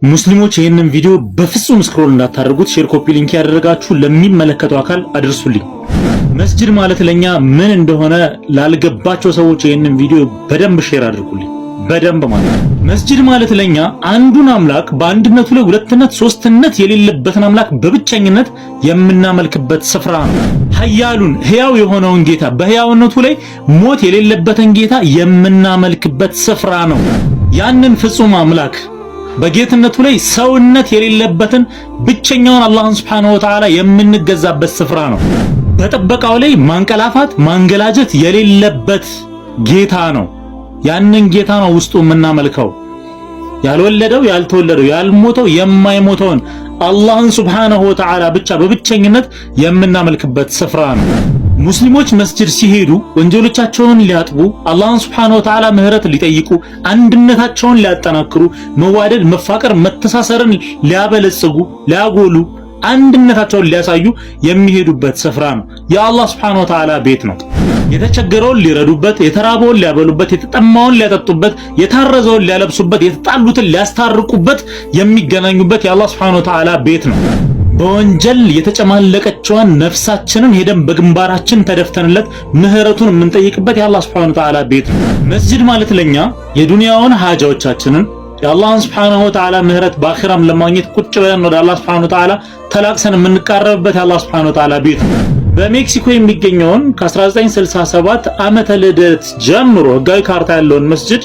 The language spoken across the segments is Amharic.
ሙስሊሞች ይህንን ቪዲዮ በፍጹም ስክሮል እንዳታደርጉት ሼር ኮፒ ሊንክ ያደረጋችሁ ለሚመለከተው አካል አድርሱልኝ። መስጂድ ማለት ለኛ ምን እንደሆነ ላልገባቸው ሰዎች ይህንን ቪዲዮ በደንብ ሼር አድርጉልኝ። በደንብ ማለት መስጂድ ማለት ለኛ አንዱን አምላክ በአንድነቱ ላይ ሁለትነት ሶስትነት የሌለበትን አምላክ በብቸኝነት የምናመልክበት ስፍራ ነው። ኃያሉን ሕያው የሆነውን ጌታ በሕያውነቱ ላይ ሞት የሌለበትን ጌታ የምናመልክበት ስፍራ ነው። ያንን ፍጹም አምላክ በጌትነቱ ላይ ሰውነት የሌለበትን ብቸኛውን አላህን Subhanahu Wa Ta'ala የምንገዛበት ስፍራ ነው። በጥበቃው ላይ ማንቀላፋት ማንገላጀት የሌለበት ጌታ ነው። ያንን ጌታ ነው ውስጡ የምናመልከው። ያልወለደው ያልተወለደው ያልሞተው የማይሞተውን አላህን Subhanahu Wa Ta'ala ብቻ በብቸኝነት የምናመልክበት ስፍራ ነው። ሙስሊሞች መስጂድ ሲሄዱ ወንጀሎቻቸውን ሊያጥቡ አላህን Subhanahu Wa Ta'ala ምህረት ሊጠይቁ አንድነታቸውን ሊያጠናክሩ መዋደድ መፋቀር መተሳሰርን ሊያበለጽጉ ሊያጎሉ አንድነታቸውን ሊያሳዩ የሚሄዱበት ስፍራ ነው። የአላህ Subhanahu Wa Ta'ala ቤት ነው። የተቸገረውን ሊረዱበት የተራበውን ሊያበሉበት የተጠማውን ሊያጠጡበት የታረዘውን ሊያለብሱበት የተጣሉትን ሊያስታርቁበት የሚገናኙበት የአላህ Subhanahu Wa Ta'ala ቤት ነው። በወንጀል የተጨማለቀችዋን ነፍሳችንን ሄደን በግንባራችን ተደፍተንለት ምህረቱን የምንጠይቅበት የአላህ Subhanahu Wa Ta'ala ቤት ነው። መስጂድ ማለት ለኛ የዱንያውን ሀጃዎቻችንን የአላህን Subhanahu Wa Ta'ala ምህረት በአኺራም ለማግኘት ቁጭ ብለን ወደ አላህ Subhanahu Wa Ta'ala ተላቅሰን የምንቃረብበት የአላህ Subhanahu Wa Ta'ala ቤት ነው። በሜክሲኮ የሚገኘውን ከ1967 ዓመተ ልደት ጀምሮ ህጋዊ ካርታ ያለውን መስጂድ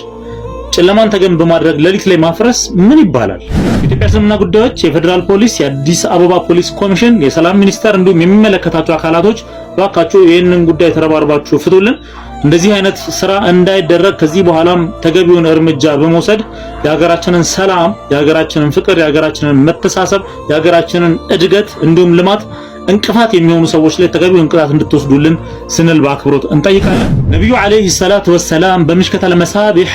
ጨለማን ተገን በማድረግ ሌሊት ላይ ማፍረስ ምን ይባላል? የኢትዮጵያ እስልምና ጉዳዮች የፌደራል ፖሊስ፣ የአዲስ አበባ ፖሊስ ኮሚሽን፣ የሰላም ሚኒስቴር እንዲሁም የሚመለከታቸው አካላቶች ባካችሁ ይህንን ጉዳይ ተረባርባችሁ ፍቱልን። እንደዚህ አይነት ስራ እንዳይደረግ ከዚህ በኋላም ተገቢውን እርምጃ በመውሰድ የሀገራችንን ሰላም፣ የሀገራችንን ፍቅር፣ የሀገራችንን መተሳሰብ፣ የሀገራችንን እድገት እንዲሁም ልማት እንቅፋት የሚሆኑ ሰዎች ላይ ተገቢውን ቅጣት እንድትወስዱልን ስንል በአክብሮት እንጠይቃለን። ነብዩ አለይሂ ሰላቱ ወሰላም በምሽከተል መሳቢህ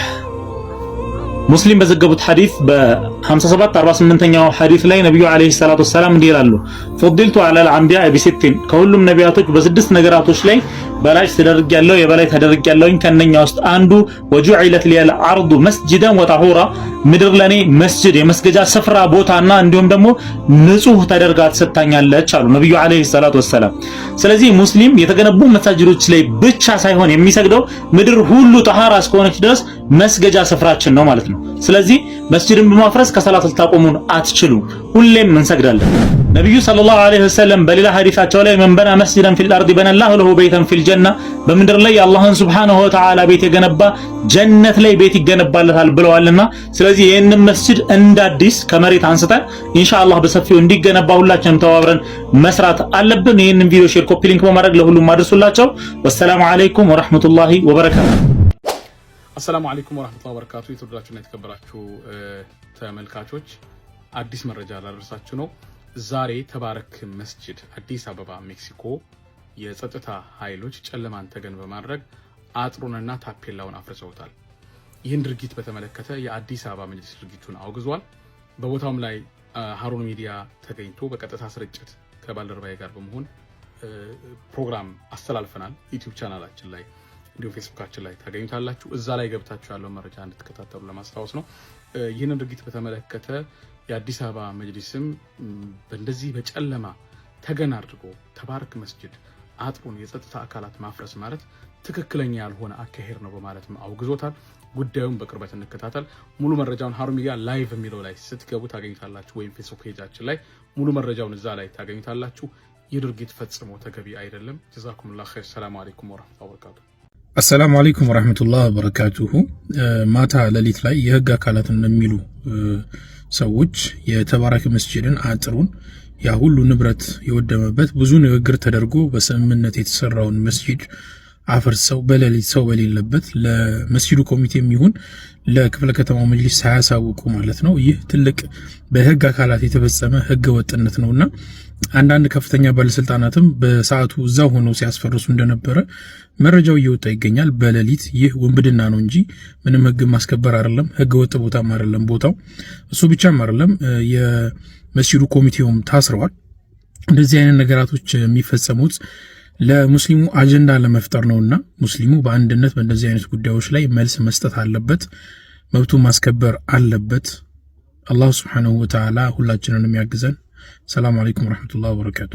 ሙስሊም በዘገቡት ሐዲስ በ5748ኛው ሐዲስ ላይ ነብዩ አለይሂ ሰላቱ ወሰላም እንዲህ ይላሉ፣ ፈድልቱ ዐለል አንቢያ ቢሲቲን ከሁሉም ነቢያቶች በስድስት ነገራቶች ላይ በላጭ ተደርጊያለሁ የበላይ ተደርጊያለሁኝ። ከነኛ ውስጥ አንዱ ወጁዒለት ሊል አርዱ መስጂደን ወጣሁራ ምድር ለኔ መስጂድ የመስገጃ ስፍራ ቦታና እንዲሁም ደግሞ ንጹህ ተደርጋ ተሰጣኛለች አሉ ነብዩ አለይሂ ሰላቱ ወሰላም። ስለዚህ ሙስሊም የተገነቡ መሳጅዶች ላይ ብቻ ሳይሆን የሚሰግደው ምድር ሁሉ ጠሃራ እስከሆነች ድረስ መስገጃ ስፍራችን ነው ማለት ነው። ስለዚህ መስጂድን በማፍረስ ከሰላት ልታቆሙን አትችሉ፣ ሁሌም እንሰግዳለን። ነብዩ ሰለላሁ ዐለይሂ ወሰለም በሌላ ሐዲሳቸው ላይ መን በና መስጂደን ፊል አርዲ በነላሁ ለሁ በይተን ፊል ጀና በምድር ላይ አላህን Subhanahu Wa Ta'ala ቤት የገነባ ጀነት ላይ ቤት ይገነባለታል ብለዋልና ስለዚህ ይህንን መስጂድ እንዳዲስ ከመሬት አንስተን ኢንሻአላህ በሰፊው እንዲገነባ ሁላችንም ተባብረን መስራት አለብን። ይህንን ቪዲዮ ሼር ኮፒ ሊንክ በማድረግ ለሁሉም አድርሱላቸው። ወሰላሙ አለይኩም ወራህመቱላሂ ወበረካቱ። አሰላሙ አለይኩም ወራህመቱላሂ ወበረካቱ። የተወደዳችሁና የተከበራችሁ ተመልካቾች አዲስ መረጃ ላደርሳችሁ ነው። ዛሬ ተባረክ መስጂድ አዲስ አበባ ሜክሲኮ የጸጥታ ኃይሎች ጨለማን ተገን በማድረግ አጥሩንና ታፔላውን አፍርሰውታል። ይህን ድርጊት በተመለከተ የአዲስ አበባ መጅሊስ ድርጊቱን አውግዟል። በቦታውም ላይ ሃሩን ሚዲያ ተገኝቶ በቀጥታ ስርጭት ከባልደረባዬ ጋር በመሆን ፕሮግራም አስተላልፈናል። ዩቲዩብ ቻናላችን ላይ እንዲሁም ፌስቡካችን ላይ ታገኙታላችሁ። እዛ ላይ ገብታችሁ ያለው መረጃ እንድትከታተሉ ለማስታወስ ነው። ይህንን ድርጊት በተመለከተ የአዲስ አበባ መጅሊስም በእንደዚህ በጨለማ ተገን አድርጎ ተባረክ መስጂድ አጥሩን የጸጥታ አካላት ማፍረስ ማለት ትክክለኛ ያልሆነ አካሄድ ነው በማለትም አውግዞታል። ጉዳዩን በቅርበት እንከታተል። ሙሉ መረጃውን ሃሩን ሚዲያ ላይቭ የሚለው ላይ ስትገቡ ታገኙታላችሁ፣ ወይም ፌስቡክ ፔጃችን ላይ ሙሉ መረጃውን እዛ ላይ ታገኙታላችሁ። ይህ ድርጊት ፈጽሞ ተገቢ አይደለም። ጀዛኩሙላሁ ኸይር። ሰላም አለይኩም ወራህመቱላሂ ወበረካቱ። አሰላሙ አለይኩም ወራህመቱላሂ ወበረካቱሁ። ማታ ሌሊት ላይ የህግ አካላት እንደሚሉ ሰዎች የተባረክ መስጂድን አጥሩን ያ ሁሉ ንብረት የወደመበት ብዙ ንግግር ተደርጎ በስምምነት የተሰራውን መስጂድ አፈርሰው በሌሊት ሰው በሌለበት ለመስጂዱ ኮሚቴም ይሁን ለክፍለ ከተማው መጅሊስ ሳያሳውቁ ማለት ነው። ይህ ትልቅ በህግ አካላት የተፈጸመ ህገ ወጥነት ነውና አንዳንድ ከፍተኛ ባለስልጣናትም በሰዓቱ እዛው ሆነው ሲያስፈርሱ እንደነበረ መረጃው እየወጣ ይገኛል። በሌሊት ይህ ውንብድና ነው እንጂ ምንም ህግ ማስከበር አይደለም፣ ህገ ወጥ ቦታም አይደለም ቦታው። እሱ ብቻም አይደለም የመስጂዱ ኮሚቴውም ታስረዋል። እንደዚህ አይነት ነገራቶች የሚፈጸሙት ለሙስሊሙ አጀንዳ ለመፍጠር ነውና ሙስሊሙ በአንድነት በእንደዚህ አይነት ጉዳዮች ላይ መልስ መስጠት አለበት፣ መብቱ ማስከበር አለበት። አላህ ሱብሓነሁ ወተዓላ ሁላችንንም ያግዘን። ሰላም አለይኩም ወራህመቱላሂ ወበረካቱ።